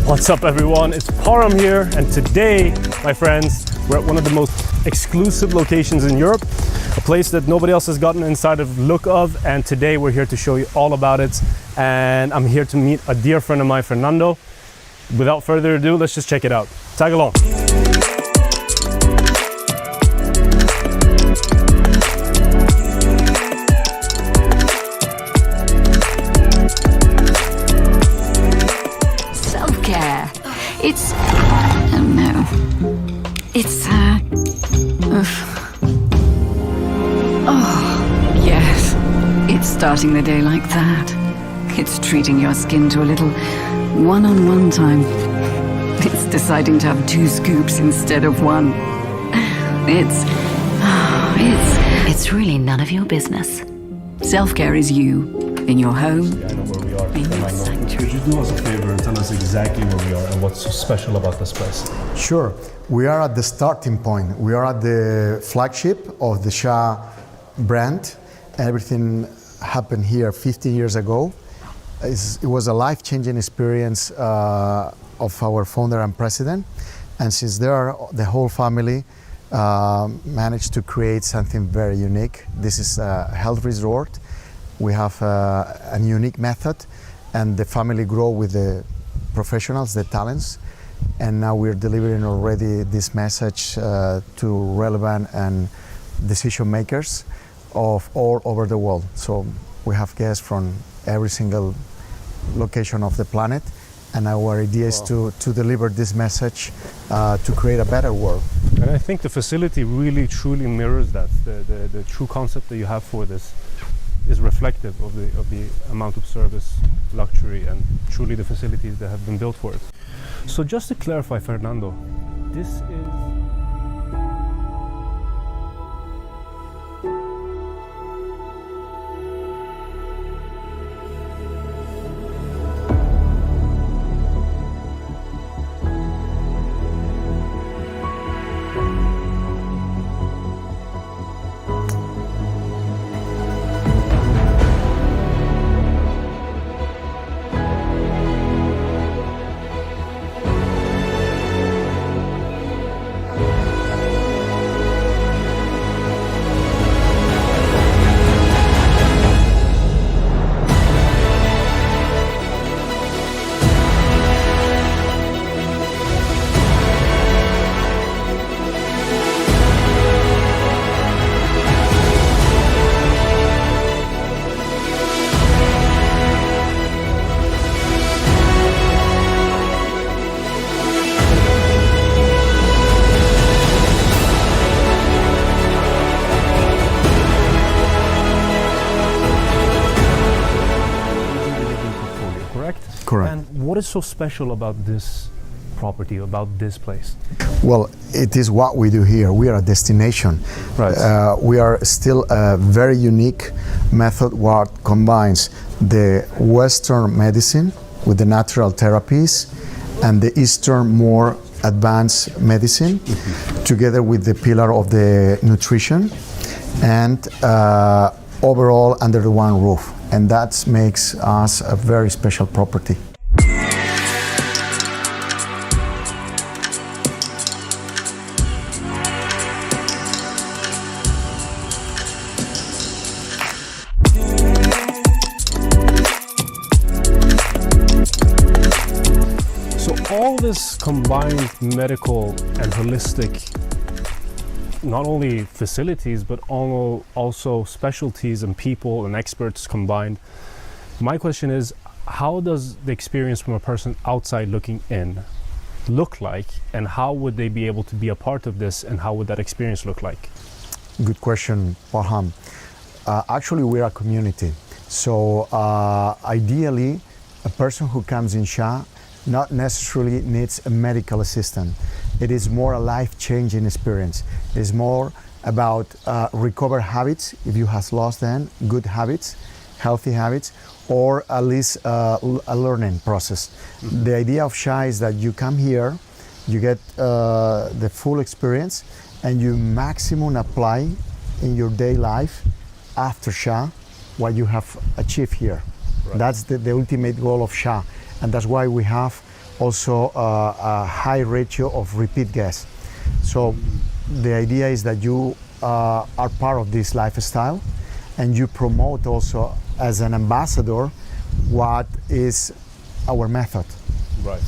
What's up everyone, it's Param here, and today, my friends, we're at one of the most exclusive locations in Europe, a place that nobody else has gotten inside of look of, and today we're here to show you all about it. And I'm here to meet a dear friend of mine, Fernando. Without further ado, let's just check it out. Tag along. Self-care. It's... oh no. It's... oh, yes. It's starting the day like that. It's treating your skin to a little one-on-one time. It's deciding to have 2 scoops instead of 1. It's really none of your business. Self-care is you, in your home, I know where we are. in your sanctuary. Could you do us a favor and tell us exactly where we are and what's so special about this place? Sure. We are at the starting point. We are at the flagship of the Shah brand. Everything happened here 15 years ago. It was a life-changing experience of our founder and president. And since there, the whole family managed to create something very unique. This is a health resort. We have a unique method, and the family grow with the professionals, the talents. And now we're delivering already this message to relevant and decision makers of all over the world. So we have guests from every single location of the planet, and our idea is to deliver this message to create a better world. And I think the facility really truly mirrors that. The true concept that you have for this is reflective of the amount of service, luxury, and truly the facilities that have been built for it. So just to clarify, Fernando, this is... Correct. And what is so special about this property, about this place? Well, it is what we do here. We are a destination. Right. We are still a very unique method what combines the Western medicine with the natural therapies and the Eastern more advanced medicine, together with the pillar of the nutrition, and overall under the one roof. And that makes us a very special property. So all this combined medical and holistic, not only facilities, but also specialties and people and experts combined. My question is, how does the experience from a person outside looking in look like, and how would they be able to be a part of this, and how would that experience look like? Good question, Parham. Actually, we're a community. So ideally, a person who comes in Shah not necessarily needs a medical assistant. It is more a life-changing experience. It is more about recover habits, if you have lost them, good habits, healthy habits, or at least a learning process. Mm-hmm. The idea of Shah is that you come here, you get the full experience, and you maximum apply in your day life after Shah what you have achieved here. Right. That's the ultimate goal of Shah, and that's why we have also a high ratio of repeat guests. So the idea is that you are part of this lifestyle, and you promote also as an ambassador what is our method. Right.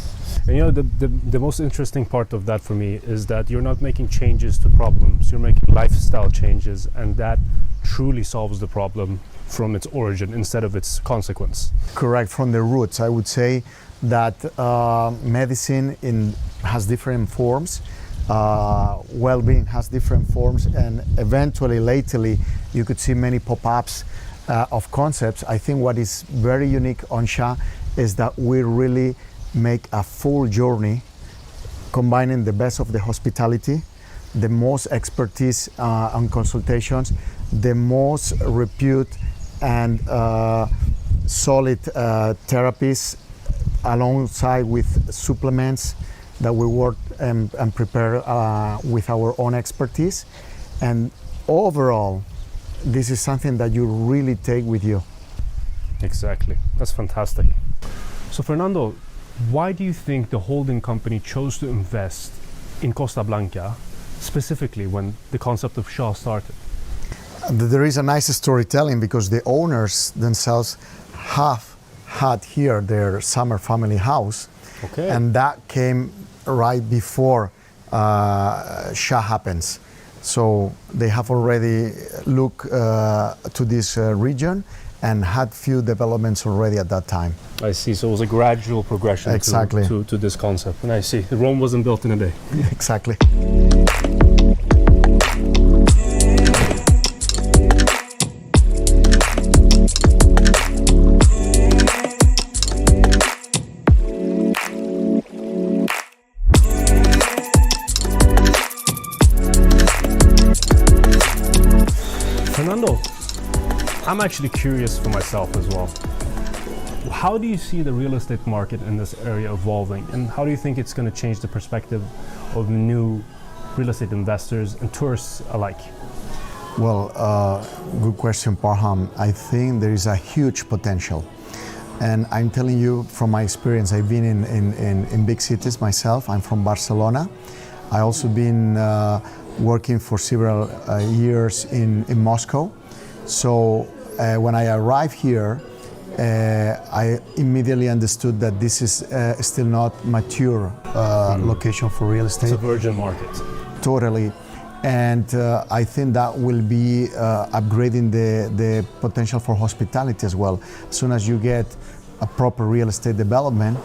And you know, the most interesting part of that for me is that you're not making changes to problems, you're making lifestyle changes, and that truly solves the problem from its origin instead of its consequence. Correct, from the roots. I would say that medicine has different forms, well-being has different forms, and eventually, lately, you could see many pop-ups of concepts. I think what is very unique on SHA is that we really make a full journey, combining the best of the hospitality, the most expertise on consultations, the most repute and solid therapies, alongside with supplements that we work and prepare with our own expertise. And overall, this is something that you really take with you. Exactly. That's fantastic. So Fernando, why do you think the holding company chose to invest in Costa Blanca, specifically when the concept of SHA started? There is a nice storytelling, because the owners themselves have had here their summer family house. Okay. And that came right before SHA happens. So they have already looked to this region and had few developments already at that time. I see. So it was a gradual progression Exactly. to this concept. And I see. Rome wasn't built in a day. Exactly. Fernando, I'm actually curious for myself as well. How do you see the real estate market in this area evolving, and how do you think it's going to change the perspective of new real estate investors and tourists alike? Well, good question, Parham. I think there is a huge potential. And I'm telling you from my experience, I've been in big cities myself. I'm from Barcelona. I also been working for several years in Moscow. So when I arrived here, I immediately understood that this is still not mature location for real estate. It's a virgin market. Totally. And I think that will be upgrading the potential for hospitality as well. As soon as you get a proper real estate development,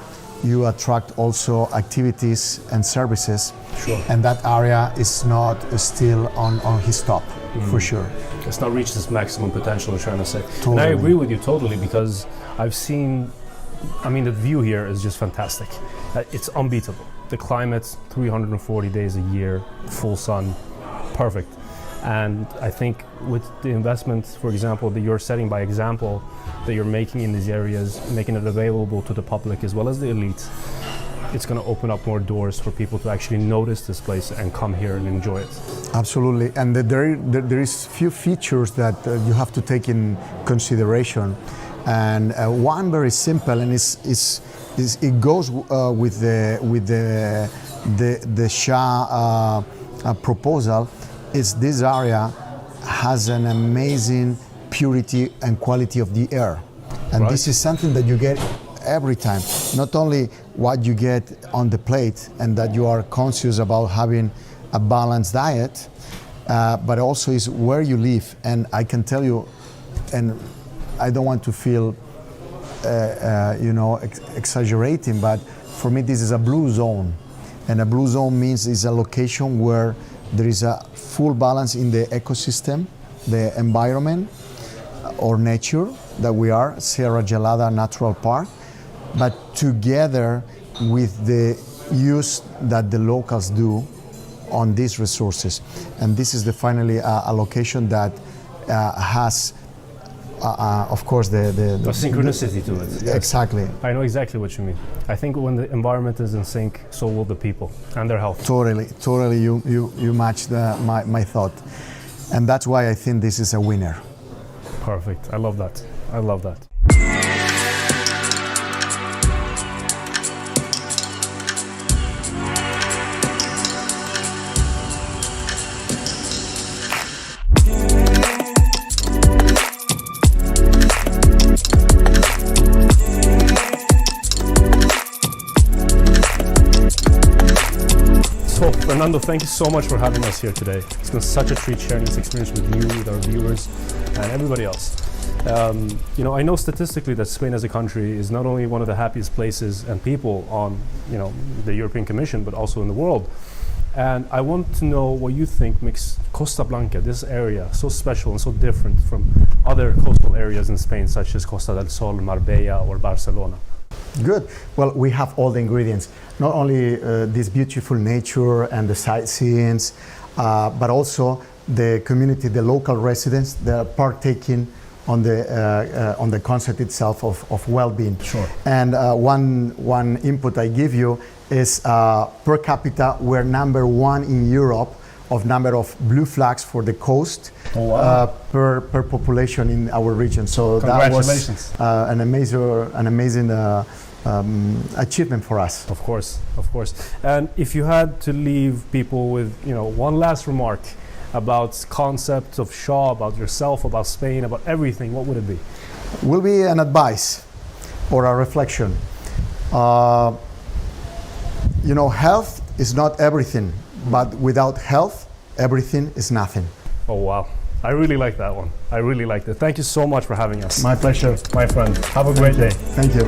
you attract also activities and services. Sure. And that area is not still on his top, for sure. It's not reached its maximum potential, I'm trying to say. Totally. And I agree with you totally, because I've seen, I mean, the view here is just fantastic. It's unbeatable. The climate, 340 days a year, full sun, perfect. And I think with the investments, for example, that you're setting by example, that you're making in these areas, making it available to the public as well as the elite, it's going to open up more doors for people to actually notice this place and come here and enjoy it. Absolutely, and there is few features that you have to take in consideration, and one very simple, and it goes with the SHA proposal, is this area has an amazing purity and quality of the air, and this is something that you get every time. Not only what you get on the plate and that you are conscious about having a balanced diet, but also is where you live. And I can tell you, and I don't want to feel exaggerating, but for me this is a blue zone, and a blue zone means it's a location where there is a full balance in the ecosystem, the environment or nature that we are, Sierra Gelada Natural Park, but together with the use that the locals do on these resources. And this is finally a location that has, of course, the synchronicity to it. Yes. Exactly. I know exactly what you mean. I think when the environment is in sync, so will the people and their health. Totally. You match my thought. And that's why I think this is a winner. Perfect. I love that. I love that. Fernando, thank you so much for having us here today. It's been such a treat sharing this experience with you, with our viewers, and everybody else. I know statistically that Spain as a country is not only one of the happiest places and people on, the European Commission, but also in the world. And I want to know what you think makes Costa Blanca, this area, so special and so different from other coastal areas in Spain, such as Costa del Sol, Marbella, or Barcelona. Good. Well, we have all the ingredients. Not only this beautiful nature and the sightseeing, but also the community, the local residents that are partaking on the concept itself of well-being. Sure. And one input I give you is per capita, we're number one in Europe of number of blue flags for the coast. Oh, wow. per population in our region. So that was an amazing achievement for us. Of course. And if you had to leave people with one last remark about concepts of Shaw, about yourself, about Spain, about everything, what would it be? Will be an advice or a reflection. Health is not everything, but without health, everything is nothing. Oh, wow. I really like that one. I really liked it. Thank you so much for having us. My pleasure. My friend. Have a great day. Thank you.